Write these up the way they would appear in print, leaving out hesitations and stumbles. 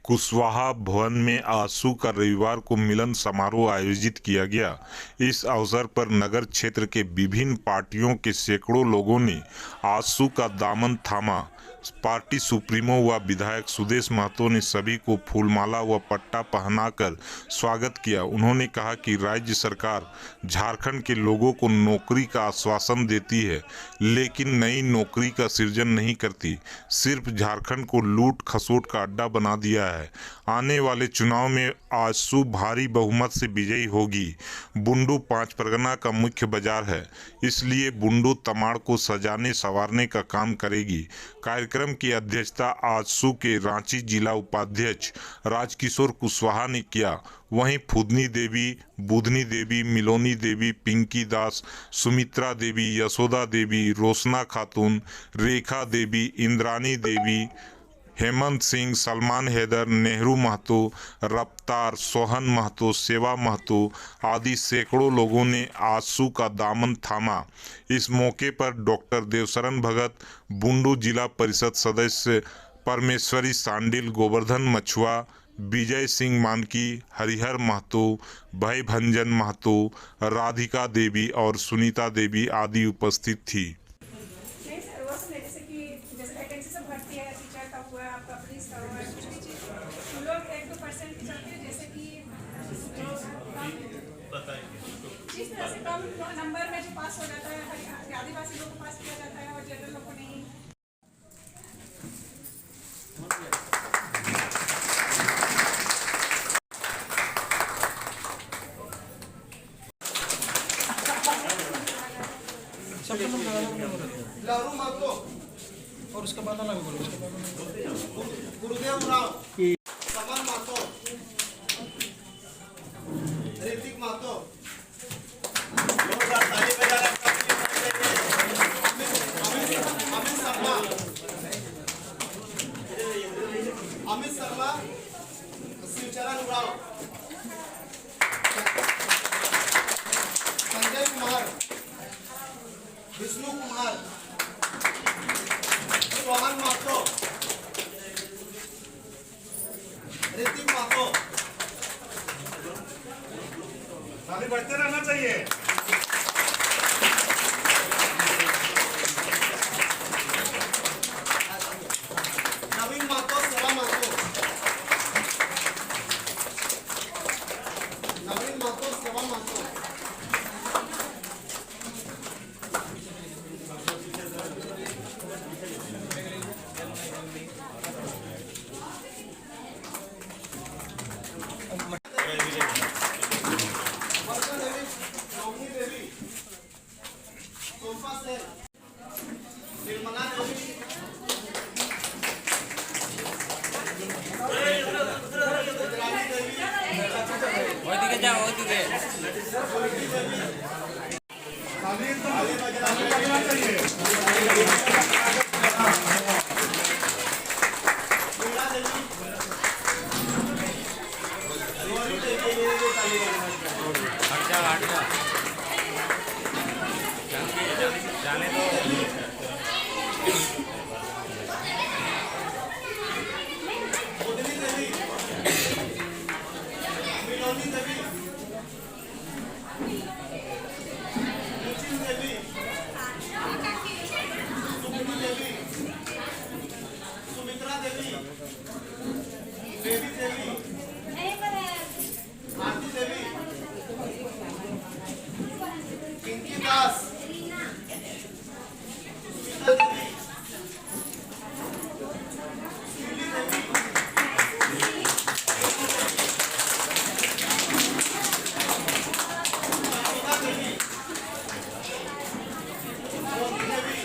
कुशवाहा भवन में आजसू का रविवार को मिलन समारोह आयोजित किया गया। इस अवसर पर नगर क्षेत्र के विभिन्न पार्टियों के सैकड़ों लोगों ने आजसू का दामन थामा। पार्टी सुप्रीमो व विधायक सुदेश महतो ने सभी को फूलमाला व पट्टा पहनाकर स्वागत किया। उन्होंने कहा कि राज्य सरकार झारखंड के लोगों को नौकरी का आश्वासन देती है, लेकिन नई नौकरी का सृजन नहीं करती, सिर्फ झारखंड को लूट खसोट का अड्डा बना दिया है। आने वाले चुनाव में आजसू भारी बहुमत से विजयी होगी। बुंडू 5 परगना का मुख्य बाजार है, इसलिए बुंडू तमाड़ को सजाने संवारने का काम करेगी। कार्यक्रम की अध्यक्षता आजसू के रांची जिला उपाध्यक्ष राजकिशोर कुशवाहा ने किया। वहीं फुदनी देवी, बुधनी देवी, मिलोनी देवी, पिंकी दास, सुमित्रा देवी, यशोदा देवी, रोशना खातून, रेखा देवी, इंद्रानी देवी, हेमंत सिंह, सलमान हैदर, नेहरू महतो, रफ्तार, सोहन महतो, सेवा महतो आदि सैकड़ों लोगों ने आजसू का दामन थामा। इस मौके पर डॉक्टर देवशरण भगत, बुंडू जिला परिषद सदस्य परमेश्वरी सांडिल, गोवर्धन मछुआ, विजय सिंह मानकी, हरिहर महतो, भय भंजन महतो, राधिका देवी और सुनीता देवी आदि उपस्थित थी। जिस तरह से कम नंबर में जो पास हो जाता है, आदिवासी लोगों को पास किया जाता है और जनरल लोगों को नहीं। लारू मातो और उसके बाद अलग बोलो। गुरुदेव राव, समन मातो, ऋतिक मातो, अमित शर्मा, शिवचरण राव, संजय कुमार, विष्णु कुमार, सोहन मातो, ऋतिक मातो। आगे बढ़ते रहना चाहिए। नवीन मातो, सेवा मातो, नवीन मातो, सेवा मातो। निर्मला देवी, जाने दो। बुधनी देवी, मिलोनी देवी, मुचिन देवी, सुमनी देवी, सुमित्रा देवी, बेबी देवी, आरती देवी, पिंकी दास, सुनीता देवी, शिवली देवी, यशोदा देवी, मोती देवी,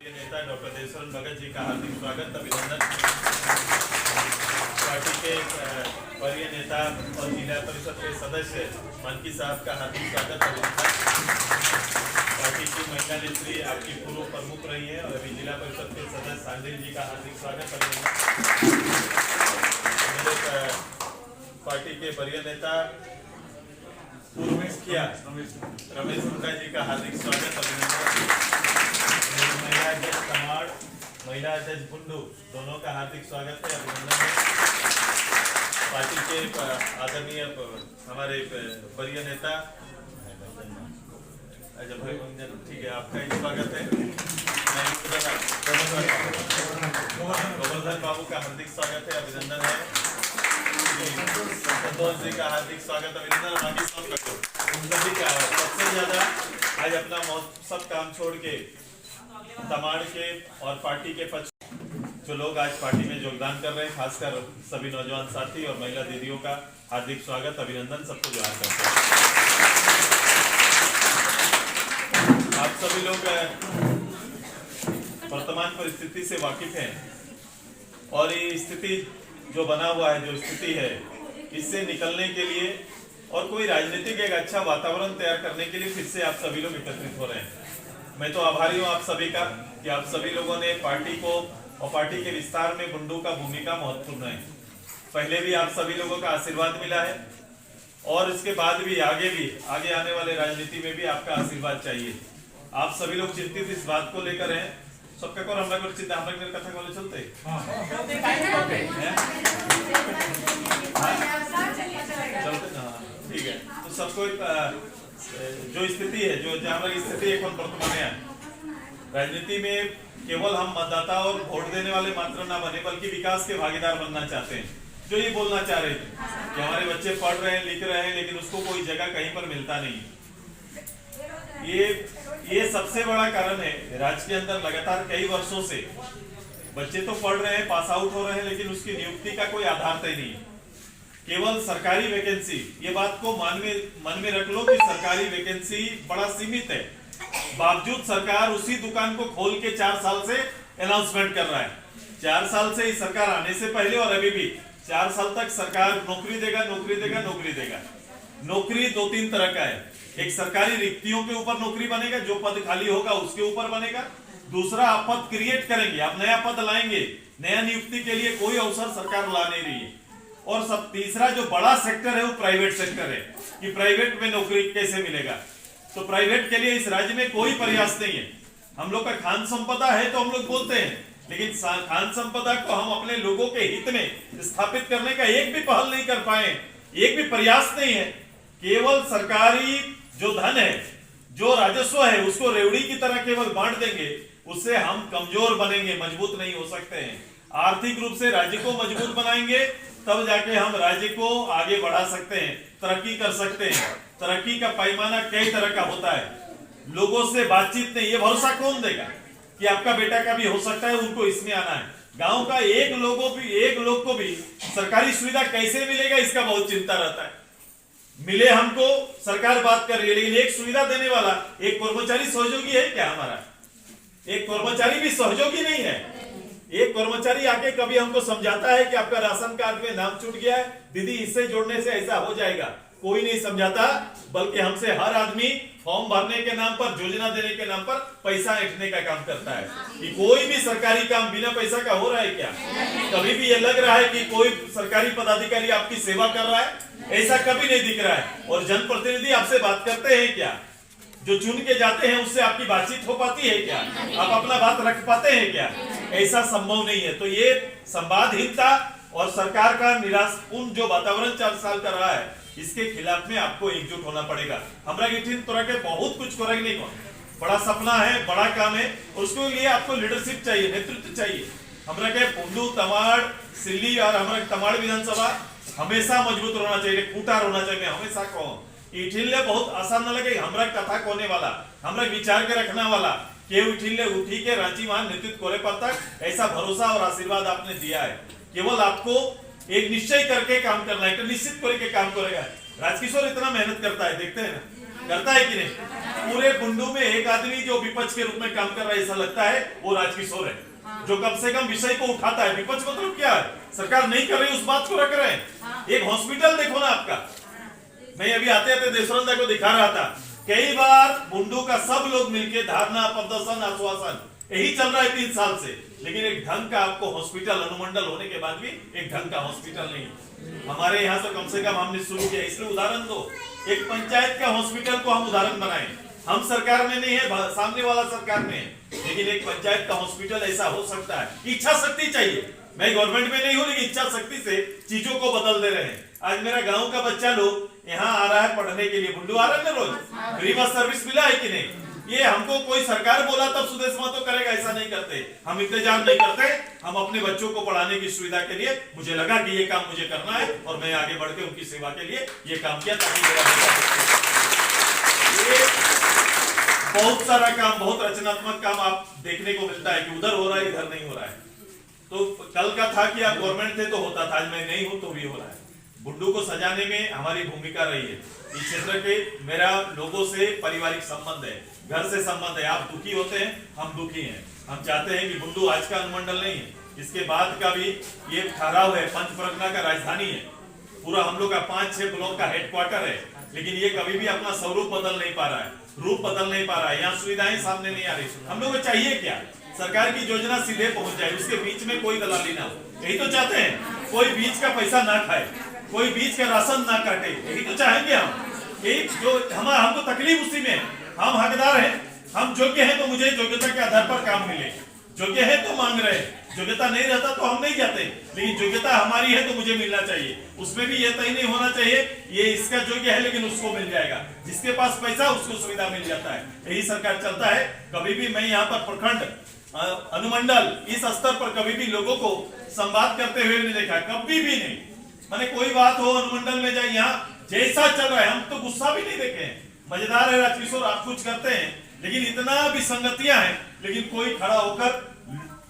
नेता डॉक्टर देवशरण भगत जी का हार्दिक स्वागत, अभिनंदन। पार्टी के वरीय नेता और जिला परिषद के सदस्य मानकी साहब का हार्दिक स्वागत, अभिनंदन। पार्टी की महिला नेत्री आपकी पूर्व प्रमुख रही है और अभी जिला परिषद के सदस्य सांडिल जी का हार्दिक स्वागत अभिनंदन। मेरे पार्टी के वरीय नेता पूर्व मुखिया रमेश मुंडा जी का हार्दिक स्वागत अभिनंदन। महिला अध्यक्ष तमाड़, महिला अध्यक्ष बुंडू, दोनों का हार्दिक स्वागत है, अभिनंदन है। पार्टी के आदरणीय हमारे वरीय नेता अजय भाई, ठीक है, आपका ही स्वागत है। गोवर्धन बाबू का हार्दिक स्वागत है, अभिनंदन है। संतोष जी का हार्दिक स्वागत अभिनंदन। बाकी सब सभी का सबसे ज्यादा आज अपना सब काम छोड़ के तमाड़ के और पार्टी के पक्ष जो लोग आज पार्टी में योगदान कर रहे हैं, खासकर सभी नौजवान साथी और महिला दीदियों का हार्दिक स्वागत अभिनंदन, सबको जोहार करते हैं। आप सभी लोग वर्तमान परिस्थिति से वाकिफ हैं और ये स्थिति जो बना हुआ है, जो स्थिति है, इससे निकलने के लिए और कोई राजनीतिक एक अच्छा वातावरण तैयार करने के लिए फिर से आप सभी लोग एकत्रित हो रहे हैं। मैं तो आभारी हूँ आप सभी का कि आप सभी लोगों ने पार्टी को और पार्टी के विस्तार में बुंडू का भूमिका महत्वपूर्ण है। पहले भी आप सभी लोगों का आशीर्वाद मिला है और इसके बाद भी आगे आने वाले राजनीति में भी आपका आशीर्वाद चाहिए। आप सभी लोग चिंतित इस बात को लेकर हैं, सबका को हमरा को चिंता, हमरा के कथा बोले चलते ठीक है। तो सबको जो स्थिति है, जो जहाँ स्थिति है वर्तमान राजनीति में केवल हम मतदाता और वोट देने वाले मात्र ना बने बल्कि विकास के भागीदार बनना चाहते हैं। जो ये बोलना चाह रहे थे कि हमारे बच्चे पढ़ रहे हैं, लिख रहे हैं, लेकिन उसको कोई जगह कहीं पर मिलता नहीं। ये सबसे बड़ा कारण है। राज्य के अंदर लगातार कई वर्षों से बच्चे तो पढ़ रहे हैं, पास आउट हो रहे हैं, लेकिन उसकी नियुक्ति का कोई आधार तय नहीं है। केवल सरकारी वैकेंसी, ये बात को मन में रख लो कि सरकारी वैकेंसी बड़ा सीमित है। बावजूद सरकार उसी दुकान को खोल के 4 साल से अनाउंसमेंट कर रहा है। 4 साल से इस सरकार आने से पहले और अभी भी 4 साल तक सरकार नौकरी देगा, नौकरी देगा, नौकरी देगा। नौकरी 2-3 तरह का है। एक सरकारी रिक्तियों के ऊपर नौकरी बनेगा, जो पद खाली होगा उसके ऊपर बनेगा। दूसरा, आप पद क्रिएट करेंगे, आप नया पद लाएंगे, नया नियुक्ति के लिए कोई अवसर सरकार ला नहीं रही है। और सब तीसरा जो बड़ा सेक्टर है वो प्राइवेट सेक्टर है कि प्राइवेट में नौकरी कैसे मिलेगा। तो प्राइवेट के लिए इस राज्य में कोई प्रयास नहीं है। हम लोग का खान संपदा है तो हम लोग बोलते हैं, लेकिन खान संपदा को हम अपने लोगों के हित में स्थापित करने का एक भी पहल नहीं कर पाए, एक भी प्रयास नहीं है। केवल सरकारी जो धन है, जो राजस्व है, उसको रेवड़ी की तरह केवल बांट देंगे, उससे हम कमजोर बनेंगे, मजबूत नहीं हो सकते हैं। आर्थिक रूप से राज्य को मजबूत बनाएंगे तब जाके हम राज्य को आगे बढ़ा सकते हैं, तरक्की कर सकते हैं। तरक्की का पैमाना कई तरह का होता है। लोगों से बातचीत नहीं, ये भरोसा कौन देगा कि आपका बेटा का भी हो सकता है, उनको इसमें आना है। गांव का एक लोग को भी सरकारी सुविधा कैसे मिलेगा, इसका बहुत चिंता रहता है। मिले हमको, सरकार बात कर रही है, लेकिन एक सुविधा देने वाला एक कर्मचारी सहयोगी है क्या? हमारा एक कर्मचारी भी सहयोगी नहीं है। एक कर्मचारी आके कभी हमको समझाता है कि आपका राशन कार्ड में नाम छूट गया है, दीदी इससे जोड़ने से ऐसा हो जाएगा? कोई नहीं समझाता, बल्कि हमसे हर आदमी फॉर्म भरने के नाम पर, योजना देने के नाम पर पैसा ऐंठने का काम करता है। कि कोई भी सरकारी काम बिना पैसा का हो रहा है क्या? कभी भी ये लग रहा है कि कोई सरकारी पदाधिकारी आपकी सेवा कर रहा है? ऐसा कभी नहीं दिख रहा है। और जनप्रतिनिधि आपसे बात करते हैं क्या? जो चुन के जाते हैं उससे आपकी बातचीत हो पाती है क्या? आप अपना बात रख पाते हैं क्या? ऐसा संभव नहीं है। तो ये संवादहीनता और सरकार का निराशापूर्ण जो वातावरण 4 साल कर रहा है, इसके खिलाफ में आपको एकजुट होना पड़ेगा। हमरा की तरह के बहुत कुछ करेंगे, बड़ा सपना है, बड़ा काम है, और उसके लिए आपको लीडरशिप चाहिए, नेतृत्व चाहिए। हमरा के पुंडू, तमाड़, सिल्ली और हमारे तमाड़ विधानसभा हमेशा मजबूत रहना चाहिए, खूंटा रहना चाहिए। मैं हमेशा कहूँ इठिल्ले बहुत आसान न लगे, हमरा कथा कोने वाला, हमरा विचार के रखना वाला के इठिल्ले उठी के रांची वहां नेतृत्व करे पर तक, ऐसा भरोसा और आशीर्वाद आपने दिया है। केवल आपको एक निश्चय करके काम करना है, निश्चित करके काम करेगा। राजकिशोर इतना मेहनत करता है, देखते हैं ना, करता है कि नहीं? पूरे बुंडू में एक आदमी जो विपक्ष के रूप में काम कर रहा है, ऐसा लगता है वो राजकिशोर है, जो कम से कम विषय को उठाता है। विपक्ष मतलब क्या है? सरकार नहीं कर रही उस बात को रख रहे हैं। एक हॉस्पिटल देखो ना आपका, मैं अभी आते आते देशरंदा को दिखा रहा था, कई बार बुंडू का सब लोग मिलके धारणा, प्रदर्शन, आश्वासन यही चल रहा है 3 साल से, लेकिन एक ढंग का आपको हॉस्पिटल, अनुमंडल होने के बाद भी एक ढंग का हॉस्पिटल नहीं। हमारे यहाँ तो कम से कम हमने शुरू किया, इसलिए उदाहरण दो, एक पंचायत का हॉस्पिटल को हम उदाहरण बनाए। हम सरकार में नहीं है, सामने वाला सरकार में है, लेकिन एक पंचायत का हॉस्पिटल ऐसा हो सकता है। इच्छा शक्ति चाहिए। मैं गवर्नमेंट में नहीं हूं, लेकिन इच्छा शक्ति से चीजों को बदल दे रहे हैं। आज मेरा गांव का बच्चा लोग यहाँ आ रहा है पढ़ने के लिए, बुंडू आ रहा है ना रोज, फ्री बस सर्विस मिला है कि नहीं? ये हमको कोई सरकार बोला तब सुदेश महतो करेगा, ऐसा नहीं करते। हम इंतजार नहीं करते, हम अपने बच्चों को पढ़ाने की सुविधा के लिए मुझे लगा कि ये काम मुझे करना है और मैं आगे बढ़ के उनकी सेवा के लिए ये काम किया, ताकि मेरा बहुत सारा काम, बहुत रचनात्मक काम आप देखने को मिलता है कि उधर हो रहा है, इधर नहीं हो रहा है। तो कल का था कि आप गवर्नमेंट थे तो होता था, आज मैं नहीं हूं तो भी हो रहा है। बुंडू को सजाने में हमारी भूमिका रही है। इस क्षेत्र के मेरा लोगों से पारिवारिक संबंध है, घर से संबंध है। आप दुखी होते हैं, हम दुखी हैं। हम चाहते हैं कि बुंडू आज का अनुमंडल नहीं है, इसके बाद का भी ये ठहराव है, पंच परगना का राजधानी है, पूरा हम लोग का 5-6 ब्लॉक का हेडक्वार्टर है, लेकिन ये कभी भी अपना स्वरूप बदल नहीं पा रहा है, रूप बदल नहीं पा रहा है। यहाँ सुविधाएं सामने नहीं आ रही। हम लोग को चाहिए क्या? सरकार की योजना सीधे पहुंच जाए, उसके बीच में कोई दलाली ना हो, यही तो चाहते हैं। कोई बीच का पैसा ना खाए, कोई बीच का राशन ना काटे, यही तो चाहेंगे हम। एक जो हमको तकलीफ उसी में, हम हकदार हैं, हम योग्य हैं तो मुझे योग्यता के आधार पर काम मिले। योग्य है तो मांग रहे, योग्यता नहीं रहता तो हम नहीं जाते, लेकिन योग्यता हमारी है तो मुझे मिलना चाहिए। उसमें भी ये तय नहीं होना चाहिए ये इसका योग्य है लेकिन उसको मिल जाएगा, जिसके पास पैसा उसको सुविधा मिल जाता है। यही सरकार चलता है। कभी भी मैं यहाँ पर प्रखंड, अनुमंडल, इस स्तर पर कभी भी लोगों को संवाद करते हुए नहीं देखा, कभी भी नहीं। माने कोई बात हो अनुमंडल में जाए, यहाँ जैसा चल रहा है, हम तो गुस्सा भी नहीं देखे हैं। मजेदार है राजकिशोर, आप कुछ करते हैं लेकिन इतना भी संगतियां हैं, लेकिन कोई खड़ा होकर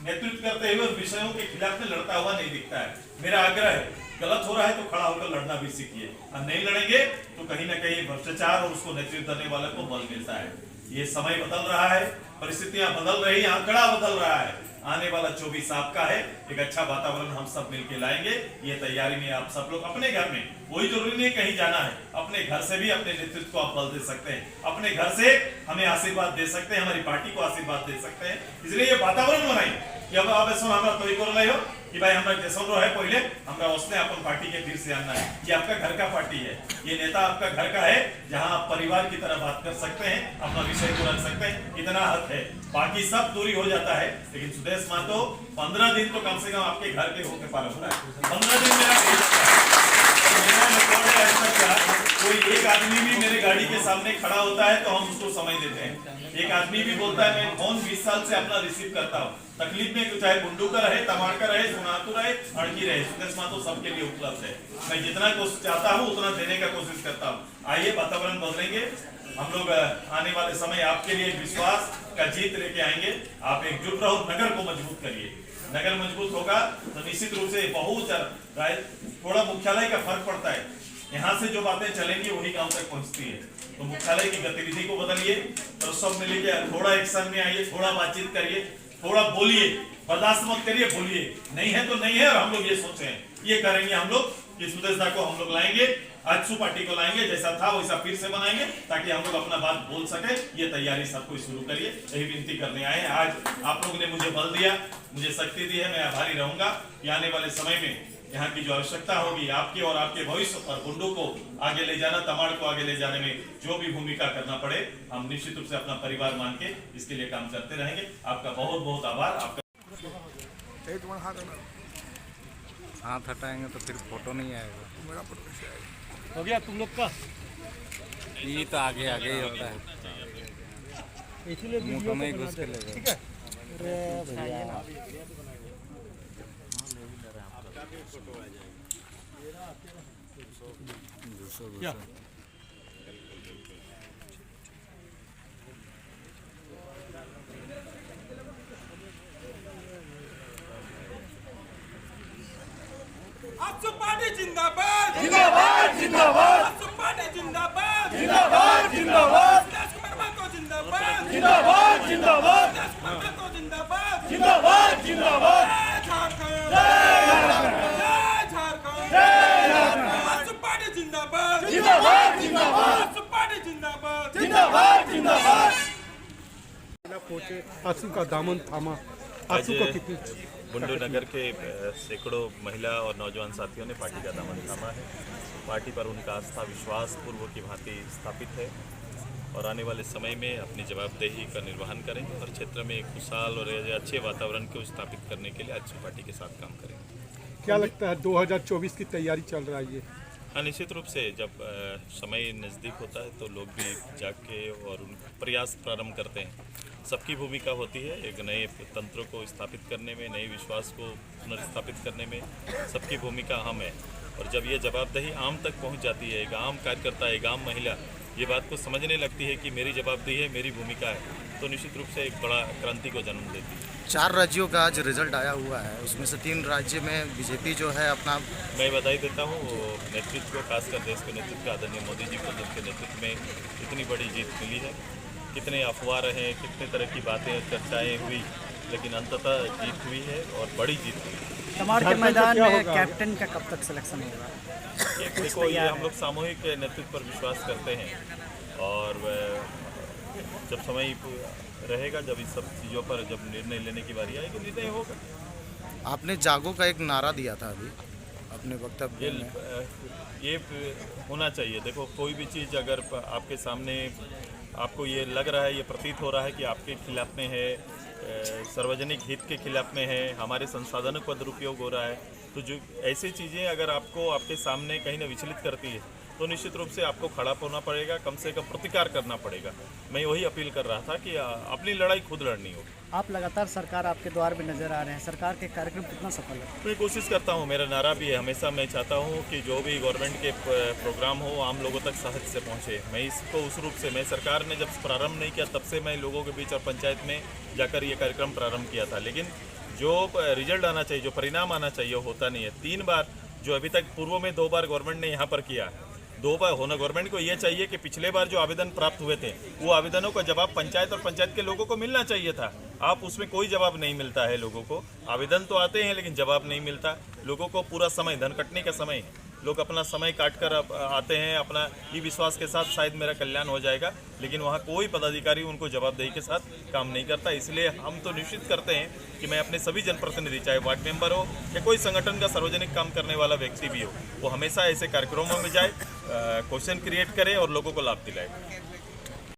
नेतृत्व करते हुए विषयों के खिलाफ में लड़ता हुआ नहीं दिखता है। मेरा आग्रह है, गलत हो रहा है तो खड़ा होकर लड़ना भी सीखिए। हम नहीं लड़ेंगे तो कहीं ना कहीं भ्रष्टाचार और उसको नेतृत्व देने वाले को बल मिलता है। ये समय बदल रहा है, परिस्थितियां बदल रही है, आंकड़ा बदल रहा है। आने वाला 24 आपका है। एक अच्छा वातावरण हम सब मिलकर लाएंगे। ये तैयारी में आप सब लोग अपने घर में, कोई जरूरी नहीं कहीं जाना है, अपने घर से भी अपने नेतृत्व को आप बल दे सकते हैं, अपने घर से हमें आशीर्वाद दे सकते हैं, हमारी पार्टी को आशीर्वाद दे सकते हैं। इसलिए ये वातावरण बनाइए कि अब आप ऐसा हमरा तय कर रहे हो कि भाई हमरा जैसन रहे पहले हमरा उसने अपन पार्टी के फिर से आना है। ये आपका घर का पार्टी है, ये नेता आपका घर का है, जहां आप परिवार की तरह बात कर सकते हैं, अपना विषय को रख सकते हैं, इतना हक है। बाकी सब दूरी हो जाता है, लेकिन सुदेश महतो 15 दिन तो कम से कम आपके घर के होकर पार हो रहा है। 15 दिन कोई एक आदमी भी मेरे गाड़ी के सामने खड़ा होता है तो हम उसको समय देते हैं। एक आदमी भी बोलता है मैं फोन 20 साल से अपना रिसीव करता हूँ, तकलीफ में चाहे बुंडू का रहे, तमाड़ का रहे, सोनातू रहे, अड़की रहे, सुदेश महतो सबके लिए उपलब्ध है। मैं जितना कोशिश चाहता हूँ उतना देने का कोशिश करता हूँ। आइए वातावरण बदलेंगे हम लोग। आने वाले समय आपके लिए विश्वास का जीत लेके आएंगे। आप एकजुट रहो, नगर को मजबूत करिए। नगर मजबूत होगा तो निश्चित रूप से बहुत थोड़ा मुख्यालय का फर्क पड़ता है। यहाँ से जो बातें चलेंगी वही गांव तक पहुंचती है। तो मुख्यालय की गतिविधि को बदलिए, तो सब मिलके थोड़ा एक्शन में आइए, थोड़ा बातचीत करिए, थोड़ा बोलिए, बर्दाश्त मत करिए, बोलिए। नहीं है तो नहीं है, और हम लोग ये सोचे हैं ये करेंगे हम लोग कि सुदेश दा को हम लोग लाएंगे, आजसू पार्टी को लाएंगे, जैसा था वैसा फिर से बनाएंगे ताकि हम लोग अपना बात बोल सके। ये तैयारी सब कुछ शुरू करिए, यही विनती करने आए हैं। आज आप लोगों ने मुझे बल दिया, मुझे शक्ति दी है, मैं आभारी रहूंगा कि आने वाले समय में यहाँ की जो आवश्यकता होगी आपके और आपके भविष्य और बुंडू को आगे ले जाना, तमाड़ को आगे ले जाने में जो भी भूमिका करना पड़े, हम निश्चित रूप से अपना परिवार मान के इसके लिए काम करते रहेंगे। आपका बहुत बहुत आभार। आपका हाथ हटाएंगे तो फिर फोटो नहीं आएगा। हो गया तुम लोग का? ये तो आगे आगे ही होता है, इसीलिए मुंह में घुस के ले ठीक है। अरे भैया क्या आजसू पार्टी जिंदाबाद, जिंदाबाद जिंदाबाद आजसू पार्टी जिंदाबाद, जिंदाबाद जिंदाबाद सुदेश कुमार महतो जिंदाबाद, जिंदाबाद जिंदाबाद सुदेश कुमार महतो जिंदाबाद, जिंदाबाद जिंदाबाद जय झारखंड, जय झारखंड, जय झारखंड। आजसू पार्टी जिंदाबाद, जिंदाबाद जिंदाबाद आजसू पार्टी जिंदाबाद, जिंदाबाद जिंदाबाद पहुंचे, आंसू का दामन थामा। आंसू आज का कितनी बुंडू नगर के सैकड़ों महिला और नौजवान साथियों ने पार्टी का दामन थामा है। पार्टी पर उनका आस्था विश्वास पूर्व की भांति स्थापित है और आने वाले समय में अपनी जवाबदेही का निर्वहन करेंगे और क्षेत्र में एक खुशहाल और अच्छे वातावरण को स्थापित करने के लिए अच्छी पार्टी के साथ काम करेंगे। क्या लगता है 2024 की तैयारी चल रहा है ये? हाँ, निश्चित रूप से जब समय नज़दीक होता है तो लोग भी जाग के और उन प्रयास प्रारंभ करते हैं। सबकी भूमिका होती है एक नए तंत्र को स्थापित करने में, नए विश्वास को पुनर्स्थापित करने में सबकी भूमिका अहम है। और जब ये जवाबदेही आम तक पहुंच जाती है, एक आम कार्यकर्ता, एक आम महिला ये बात को समझने लगती है कि मेरी जवाबदेही है, मेरी भूमिका है, तो निश्चित रूप से एक बड़ा क्रांति को जन्म देती है। 4 राज्यों का आज रिजल्ट आया हुआ है, उसमें से 3 राज्य में बीजेपी जो है अपना। मैं बधाई देता हूँ नेतृत्व को, खासकर देश के नेतृत्व आदरणीय मोदी जी को, जिनके नेतृत्व में इतनी बड़ी जीत मिली है। कितने अफवाह रहे, कितने तरह की बातें चर्चाएं हुई, लेकिन अंततः जीत हुई है और बड़ी जीत हुई है। तमाड़ के मैदान में कैप्टन का कब तक सिलेक्शन होगा? देखो, ये हम लोग सामूहिक नेतृत्व पर विश्वास करते हैं और जब समय रहेगा, जब इस सब चीज़ों पर जब निर्णय लेने की बारी आएगी, निर्णय होगा। आपने जागो का एक नारा दिया था अभी अपने वक्तव्य में। ये होना चाहिए। देखो, कोई भी चीज़ अगर आपके सामने आपको ये लग रहा है, ये प्रतीत हो रहा है कि आपके खिलाफ में है, सार्वजनिक हित के खिलाफ में है, हमारे संसाधनों का दुरुपयोग हो रहा है, तो जो ऐसी चीज़ें अगर आपको आपके सामने कहीं ना विचलित करती है तो निश्चित रूप से आपको खड़ा होना पड़ेगा, कम से कम प्रतिकार करना पड़ेगा। मैं वही अपील कर रहा था कि अपनी लड़ाई खुद लड़नी होगी। आप लगातार सरकार आपके द्वार पे नजर आ रहे हैं, सरकार के कार्यक्रम कितना सफल है? मैं कोशिश करता हूँ, मेरा नारा भी है हमेशा, मैं चाहता हूँ कि जो भी गवर्नमेंट के प्रोग्राम हो आम लोगों तक सहज से पहुँचे। मैं इसको उस रूप से, मैं सरकार ने जब प्रारंभ नहीं किया तब से मैं लोगों के बीच और पंचायत में जाकर ये कार्यक्रम प्रारंभ किया था, लेकिन जो रिजल्ट आना चाहिए, जो परिणाम आना चाहिए, वो होता नहीं है। 3 बार जो अभी तक पूर्व में 2 बार गवर्नमेंट ने यहाँ पर किया, 2 बार होना गवर्नमेंट को ये चाहिए कि पिछले बार जो आवेदन प्राप्त हुए थे वो आवेदनों का जवाब पंचायत और पंचायत के लोगों को मिलना चाहिए था। आप उसमें कोई जवाब नहीं मिलता है लोगों को। आवेदन तो आते हैं लेकिन जवाब नहीं मिलता लोगों को। पूरा समय धन कटने का समय है, लोग अपना समय काट कर आते हैं अपना ये विश्वास के साथ शायद मेरा कल्याण हो जाएगा, लेकिन वहाँ कोई पदाधिकारी उनको जवाबदेही के साथ काम नहीं करता। इसलिए हम तो निश्चित करते हैं कि मैं अपने सभी जनप्रतिनिधि, चाहे वार्ड मेंबर हो या कोई संगठन का सार्वजनिक काम करने वाला व्यक्ति भी हो, वो हमेशा ऐसे कार्यक्रमों में जाए, क्वेश्चन क्रिएट करे और लोगों को लाभ दिलाए।